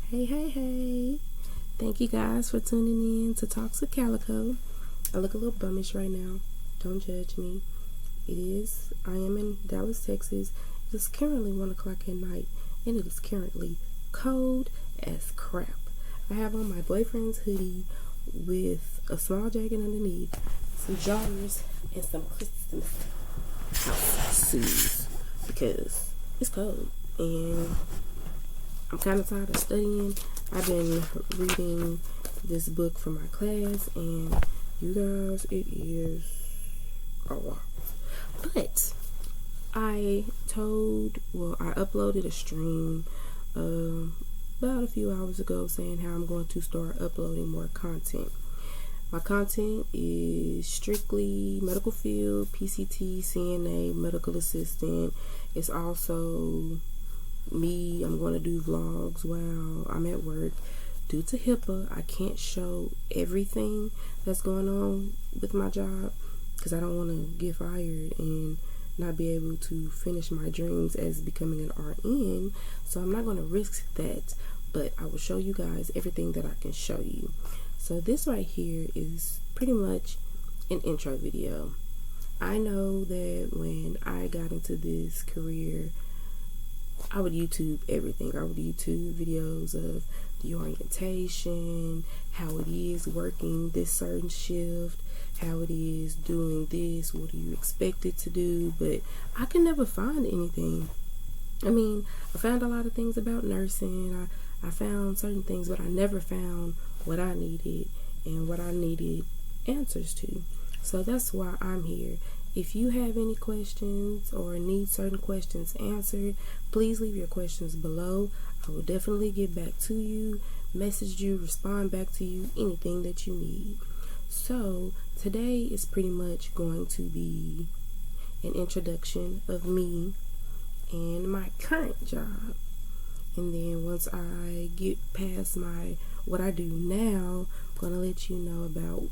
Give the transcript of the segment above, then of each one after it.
Hey. Thank you guys for tuning in to Talks with Calico. I look a little bummish right now. Don't judge me. I am in Dallas, Texas. It is currently 1 o'clock at night, and it is currently cold as crap. I have on my boyfriend's hoodie with a small jacket underneath, some joggers, and some Christmas house shoes because it's cold, and I'm kind of tired of studying. I've been reading this book for my class, and you guys, it is a lot. But I uploaded a stream about a few hours ago saying how I'm going to start uploading more content. My content is strictly medical field, PCT, CNA, medical assistant. It's also me. I'm going to do vlogs while I'm at work. Due to HIPAA, I can't show everything that's going on with my job because I don't want to get fired and not be able to finish my dreams as becoming an RN. So I'm not going to risk that, but I will show you guys everything that I can show you. So this right here is pretty much an intro video. I know that when I got into this career, I would YouTube everything. I would YouTube videos of the orientation, how it is working this certain shift, how it is doing this, what are you expected to do, but I could never find anything. I mean, I found a lot of things about nursing. I found certain things, but I never found what I needed and what I needed answers to. So that's why I'm here. If you have any questions or need certain questions answered, please leave your questions below. I will definitely get back to you, message you, respond back to you, anything that you need. So today is pretty much going to be an introduction of me and my current job. And then once I get past what I do now, I'm going to let you know about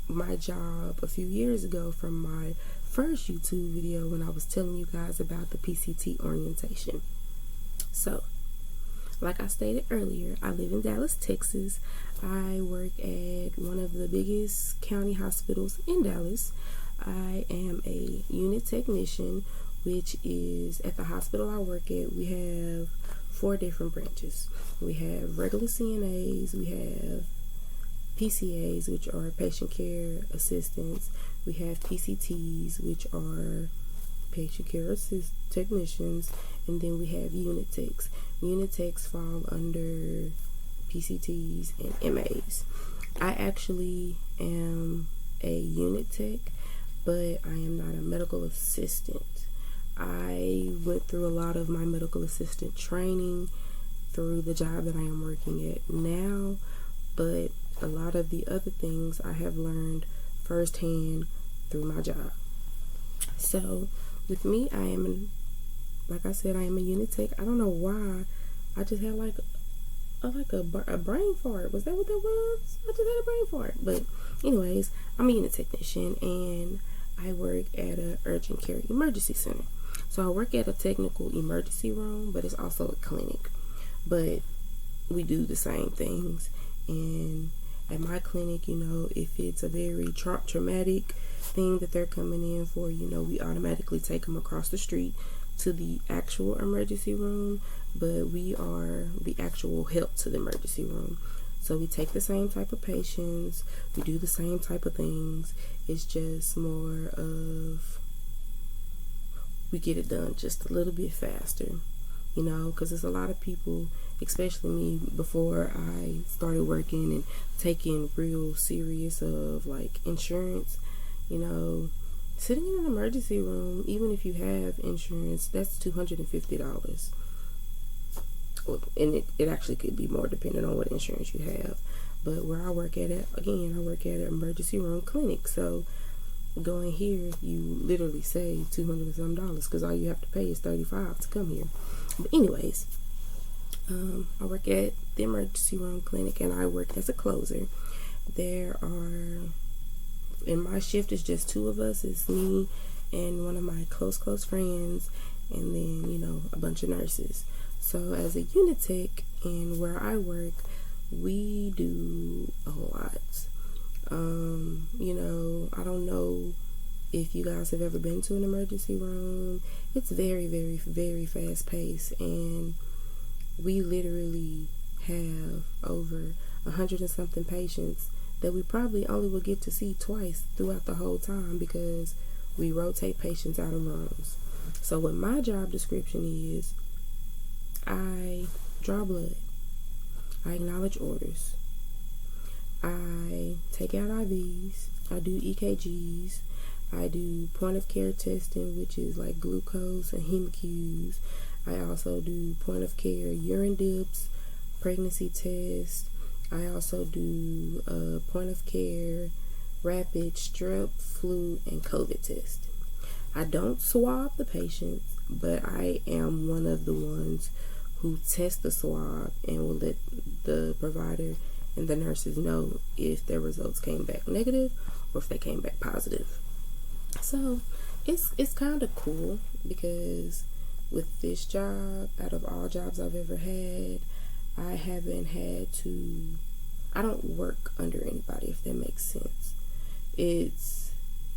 my job a few years ago from my first YouTube video when I was telling you guys about the PCT orientation. So, like I stated earlier, I live in Dallas, Texas. I work at one of the biggest county hospitals in Dallas. I am a unit technician, which is at the hospital I work at. We have 4 different branches. We have regular CNAs, we have PCAs, which are patient care assistants. We have PCTs, which are patient care technicians, and then we have unit techs. Unit techs fall under PCTs and MAs. I actually am a unit tech, but I am not a medical assistant. I went through a lot of my medical assistant training through the job that I am working at now, but a lot of the other things I have learned firsthand through my job. So with me, I am a unit tech. I don't know why. I just had a brain fart. Was that what that was? I just had a brain fart. But anyways, I'm a unit technician and I work at an urgent care emergency center. So I work at a technical emergency room, but it's also a clinic. But we do the same things. And at my clinic, if it's a very traumatic thing that they're coming in for, we automatically take them across the street to the actual emergency room, but we are the actual help to the emergency room. So we take the same type of patients, we do the same type of things. It's just more of, we get it done just a little bit faster, because there's a lot of people, especially me, before I started working and taking real serious of like insurance, sitting in an emergency room, even if you have insurance, that's $250. And it actually could be more depending on what insurance you have. But where I work at I work at an emergency room clinic. So going here, you literally save $200 and some because all you have to pay is $35 to come here. But anyways, I work at the emergency room clinic and I work as a closer. In my shift is just 2 of us. It's me and one of my close friends, and then a bunch of nurses. So as a unit tech and where I work, we do a lot. I don't know if you guys have ever been to an emergency room. It's very, very, very fast paced, and we literally have over 100 and something patients that we probably only will get to see twice throughout the whole time because we rotate patients out of rooms. So what my job description is, I draw blood, I acknowledge orders, I take out IVs, I do EKGs, I do point of care testing, which is like glucose and HemoQs. I also do point of care urine dips, pregnancy tests. I also do point of care rapid strep, flu, and COVID test. I don't swab the patients, but I am one of the ones who test the swab and will let the provider and the nurses know if their results came back negative or if they came back positive. So it's kind of cool because with this job, out of all jobs I've ever had, I don't work under anybody, if that makes sense.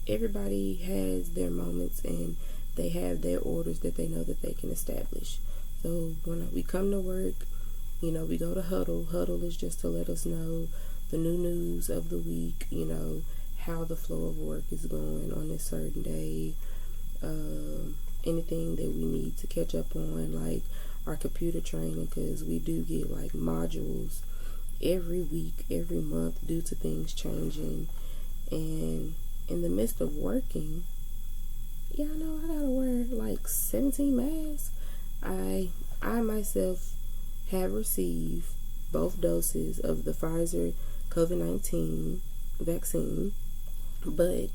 Everybody has their moments and they have their orders that they know that they can establish. So when we come to work, we go to huddle. Huddle is just to let us know the new news of the week, how the flow of work is going on this certain day, anything that we need to catch up on, like our computer training, because we do get like modules every week, every month due to things changing. And in the midst of working, I know I gotta wear like 17 masks. I myself have received both doses of the Pfizer COVID-19 vaccine, but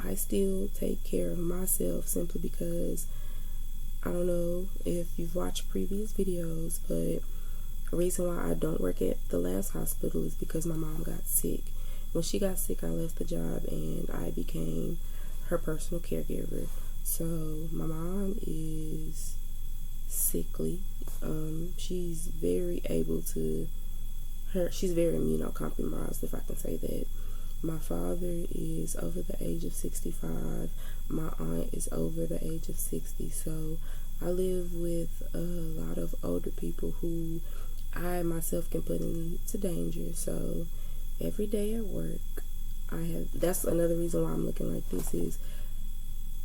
I still take care of myself simply because I don't know if you've watched previous videos, but the reason why I don't work at the last hospital is because my mom got sick. When she got sick, I left the job and I became her personal caregiver. So my mom is sickly. She's very immunocompromised, if I can say that. My father is over the age of 65. My aunt is over the age of 60. So I live with a lot of older people who I myself can put into danger. So every day at work, that's another reason why I'm looking like this is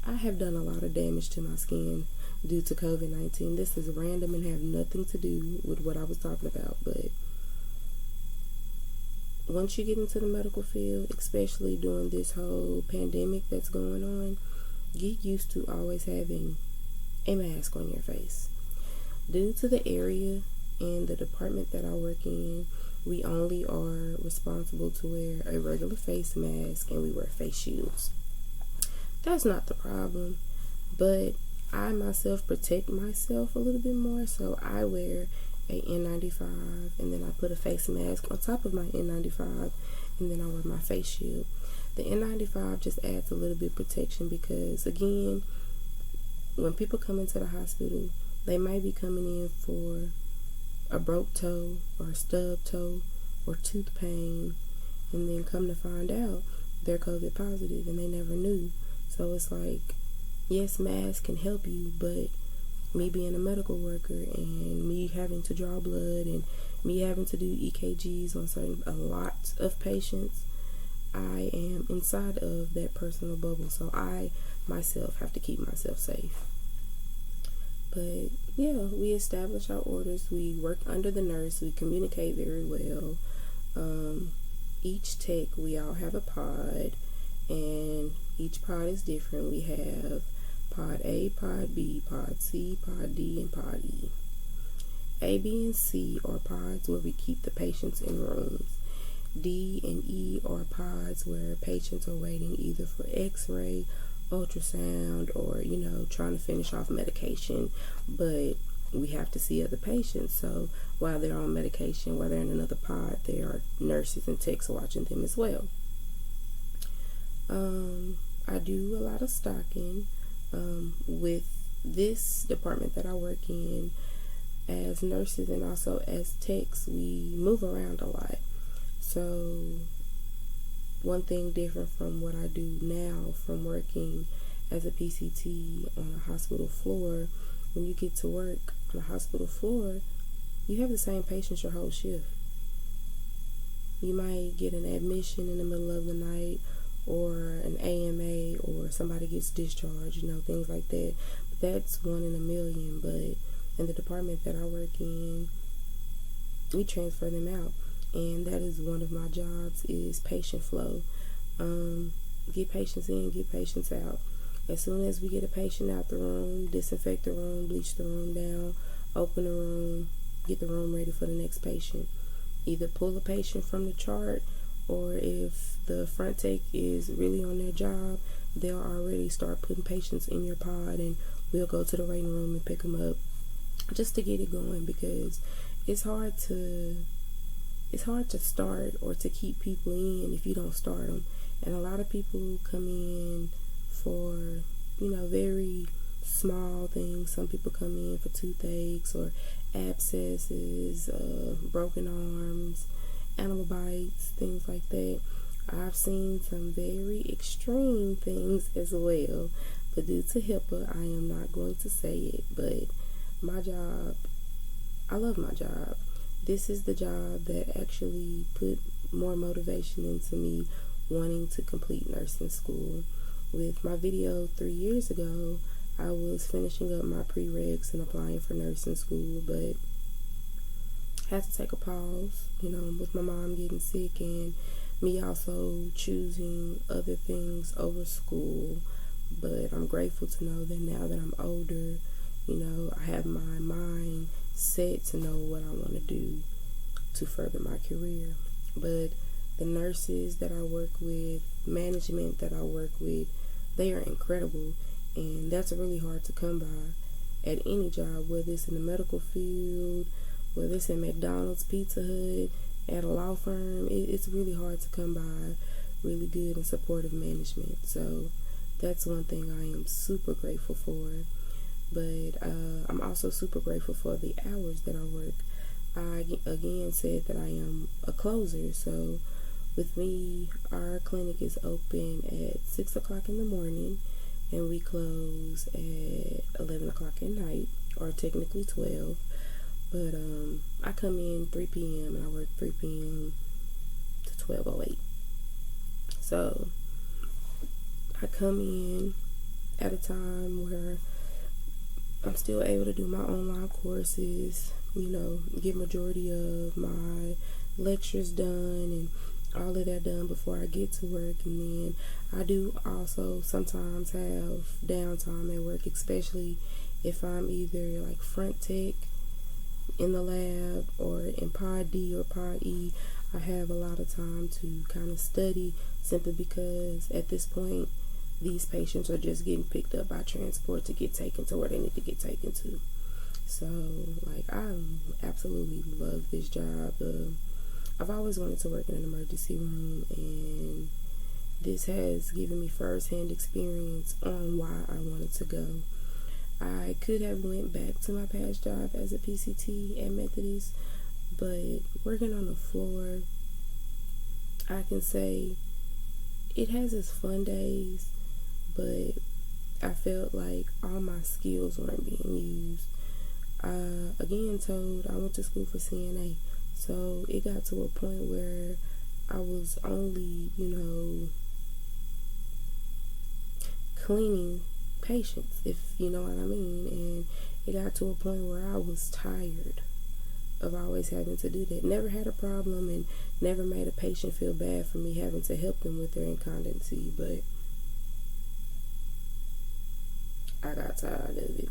I have done a lot of damage to my skin due to COVID-19. This is random and have nothing to do with what I was talking about, but once you get into the medical field, especially during this whole pandemic that's going on, get used to always having a mask on your face. Due to the area and the department that I work in, we only are responsible to wear a regular face mask and we wear face shields. That's not the problem, but I myself protect myself a little bit more, so I wear a N95 and then I put a face mask on top of my N95 and then I wear my face shield. The N95 just adds a little bit of protection because, again, when people come into the hospital, they might be coming in for a broke toe or a stub toe or tooth pain, and then come to find out they're COVID positive and they never knew. So it's like, yes, masks can help you, but me being a medical worker and me having to draw blood and me having to do EKGs on a lot of patients, I am inside of that personal bubble. So I myself have to keep myself safe. But yeah, we establish our orders. We work under the nurse. We communicate very well. Each tech, we all have a pod, and each pod is different. We have pod A, pod B, pod C, pod D, and pod E. A, B, and C are pods where we keep the patients in rooms. D and E are pods where patients are waiting either for x-ray, ultrasound, or trying to finish off medication, but we have to see other patients. So while they're on medication, while they're in another pod, there are nurses and techs watching them as well. I do a lot of stocking. With this department that I work in, as nurses and also as techs, we move around a lot. So one thing different from what I do now from working as a PCT on a hospital floor, when you get to work on a hospital floor, you have the same patients your whole shift. You might get an admission in the middle of the night, or an AMA, or somebody gets discharged, things like that. But that's 1 in a million. But in the department that I work in, we transfer them out. And that is one of my jobs, is patient flow. Get patients in, get patients out. As soon as we get a patient out the room, disinfect the room, bleach the room down, open the room, get the room ready for the next patient. Either pull a patient from the chart, or if the front tech is really on their job, they'll already start putting patients in your pod, and we'll go to the waiting room and pick them up, just to get it going, because it's hard to start or to keep people in if you don't start them. And a lot of people come in for very small things. Some people come in for toothaches or abscesses, broken arms, animal bites, things like that. I've seen some very extreme things as well, but due to HIPAA, I am not going to say it. But my job, I love my job. This is the job that actually put more motivation into me wanting to complete nursing school. With my video 3 years ago, I was finishing up my prereqs and applying for nursing school, but had to take a pause, with my mom getting sick and me also choosing other things over school. But I'm grateful to know that now that I'm older, I have my mind set to know what I want to do to further my career. But the nurses that I work with, management that I work with, they are incredible, and that's really hard to come by at any job, whether it's in the medical field, whether it's in McDonald's, Pizza Hut, at a law firm. It's really hard to come by really good and supportive management. So that's one thing I am super grateful for. But I'm also super grateful for the hours that I work. I again said that I am a closer, so with me, our clinic is open at 6 o'clock in the morning, and we close at 11 o'clock at night, or technically 12. But I come in 3 p.m. and I work 3 p.m. to 12:08. So I come in at a time where I'm still able to do my online courses, get majority of my lectures done and all of that done before I get to work. And then I do also sometimes have downtime at work, especially if I'm either like front tech in the lab or in pod D or pod E. I have a lot of time to kind of study, simply because at this point these patients are just getting picked up by transport to get taken to where they need to get taken to. So I absolutely love this job. I've always wanted to work in an emergency room, and this has given me first-hand experience on why I wanted to go. I could have went back to my past job as a PCT at Methodist, but working on the floor, I can say it has its fun days, but I felt like all my skills weren't being used. Again told I went to school for CNA, so it got to a point where I was only, cleaning patients, if you know what I mean. And it got to a point where I was tired of always having to do that. Never had a problem and never made a patient feel bad for me having to help them with their incontinency, but I got tired of it.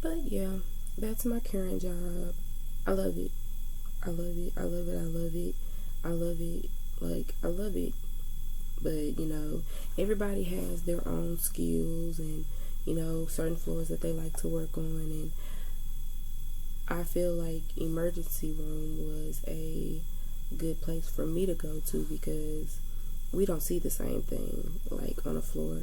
But yeah, that's my current job. I love it. I love it. I love it. I love it. I love it. I love it. But, everybody has their own skills and, certain floors that they like to work on. And I feel like emergency room was a good place for me to go to, because we don't see the same thing like on a floor.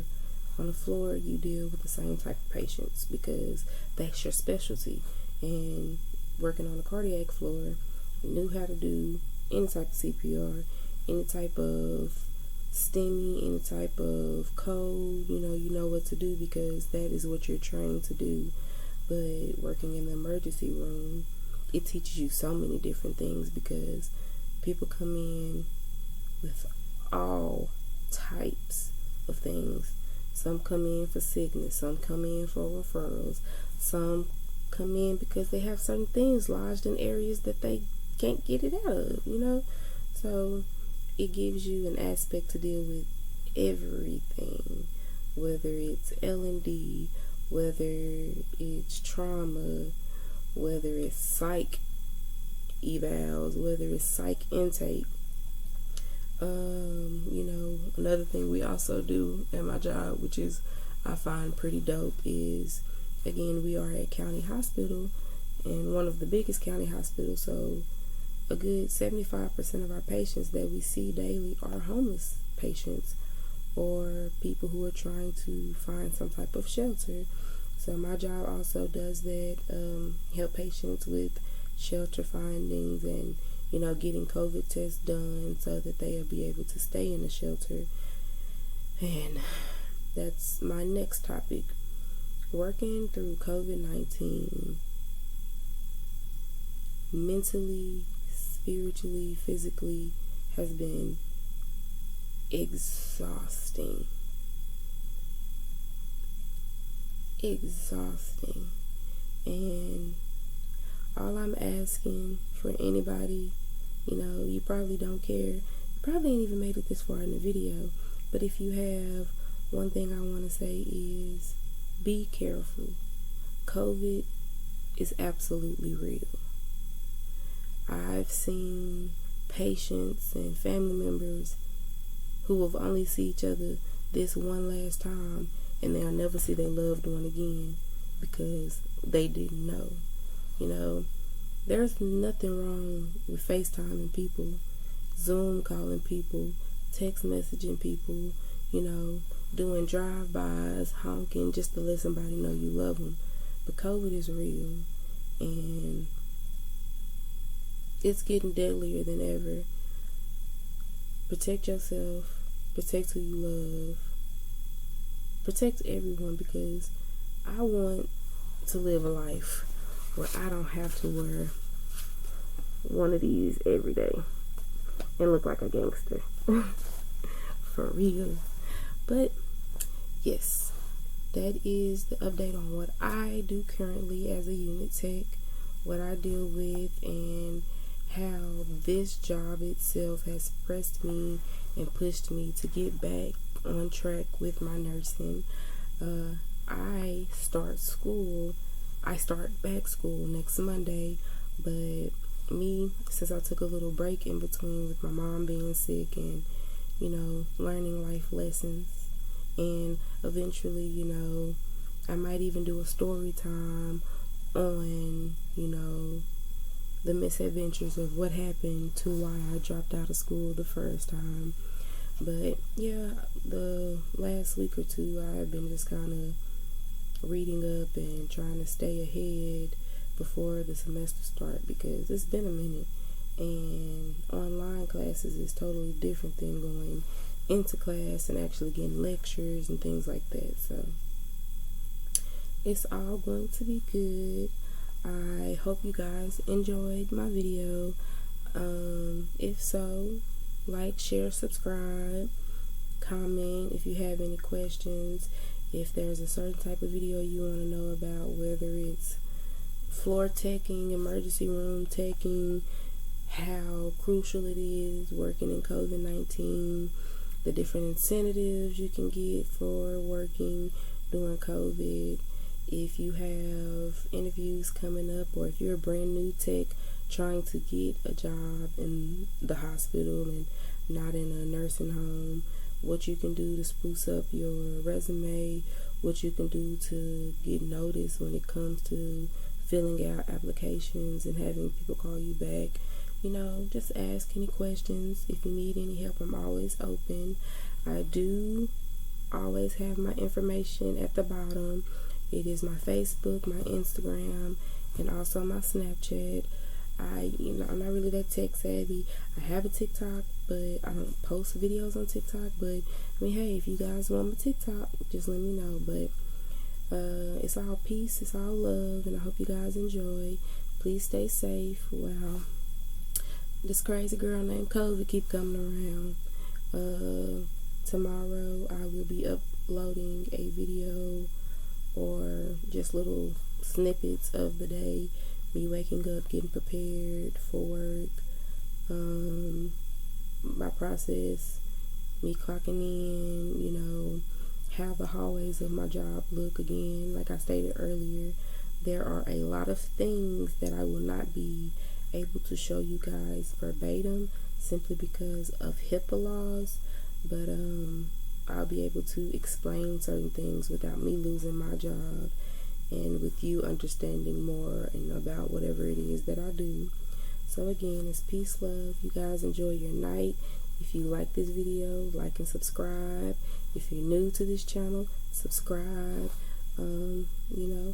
On the floor, you deal with the same type of patients because that's your specialty. and working on the cardiac floor, knew how to do any type of CPR, any type of STEMI, any type of code, you know what to do because that is what you're trained to do. But working in the emergency room, it teaches you so many different things because people come in with all types of things. Some come in for sickness, some come in for referrals, some come in because they have certain things lodged in areas that they can't get it out of. So it gives you an aspect to deal with everything, whether it's L&D, whether it's trauma, whether it's psych evals, whether it's psych intake. Another thing we also do at my job, which is I find pretty dope, is again, we are at county hospital and one of the biggest county hospitals, so a good 75% of our patients that we see daily are homeless patients or people who are trying to find some type of shelter. So my job also does that, help patients with shelter findings and getting COVID tests done so that they'll be able to stay in the shelter. And that's my next topic. Working through COVID-19 mentally, spiritually, physically has been exhausting. And all I'm asking for anybody, you probably don't care. You probably ain't even made it this far in the video. But if you have, one thing I want to say is be careful. COVID is absolutely real. I've seen patients and family members who have only seen each other this one last time and they'll never see their loved one again because they didn't know. There's nothing wrong with FaceTiming people, Zoom calling people, text messaging people, doing drive-bys, honking just to let somebody know you love them. But COVID is real and it's getting deadlier than ever. Protect yourself, protect who you love, protect everyone, because I want to live a life where I don't have to wear one of these every day and look like a gangster. For real. But yes, that is the update on what I do currently as a unit tech, what I deal with, and how this job itself has pressed me and pushed me to get back on track with my nursing. I start back school next Monday, but since I took a little break in between with my mom being sick and, learning life lessons, and eventually, I might even do a story time on, the misadventures of what happened to why I dropped out of school the first time. But yeah, the last week or two I've been just kind of reading up and trying to stay ahead before the semester start, because it's been a minute and online classes is totally different than going into class and actually getting lectures and things like that. So it's all going to be good. I hope you guys enjoyed my video. If so, like, share, subscribe, comment if you have any questions. If there's a certain type of video you want to know about, whether it's floor teching, emergency room teching, how crucial it is working in COVID-19, the different incentives you can get for working during COVID. If you have interviews coming up, or if you're a brand new tech trying to get a job in the hospital and not in a nursing home, what you can do to spruce up your resume, what you can do to get noticed when it comes to filling out applications and having people call you back. Just ask any questions. If you need any help, I'm always open. I do always have my information at the bottom. It is my Facebook, my Instagram, and also my Snapchat. I'm not really that tech savvy. I have a TikTok, but I don't post videos on TikTok. But I mean, hey, if you guys want my TikTok, just let me know. But it's all peace, it's all love, and I hope you guys enjoy. Please stay safe. Wow, this crazy girl named COVID keep coming around. Tomorrow I will be uploading a video or just little snippets of the day, me waking up, getting prepared for work, my process, me clocking in, how the hallways of my job look. Again, like I stated earlier, there are a lot of things that I will not be able to show you guys verbatim simply because of HIPAA laws, but I'll be able to explain certain things without me losing my job and with you understanding more and about whatever it is that I do. So again, it's peace, love. You guys enjoy your night. If you like this video, like and subscribe. If you're new to this channel, subscribe.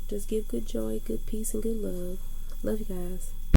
Just give good joy, good peace, and good love. Love you guys.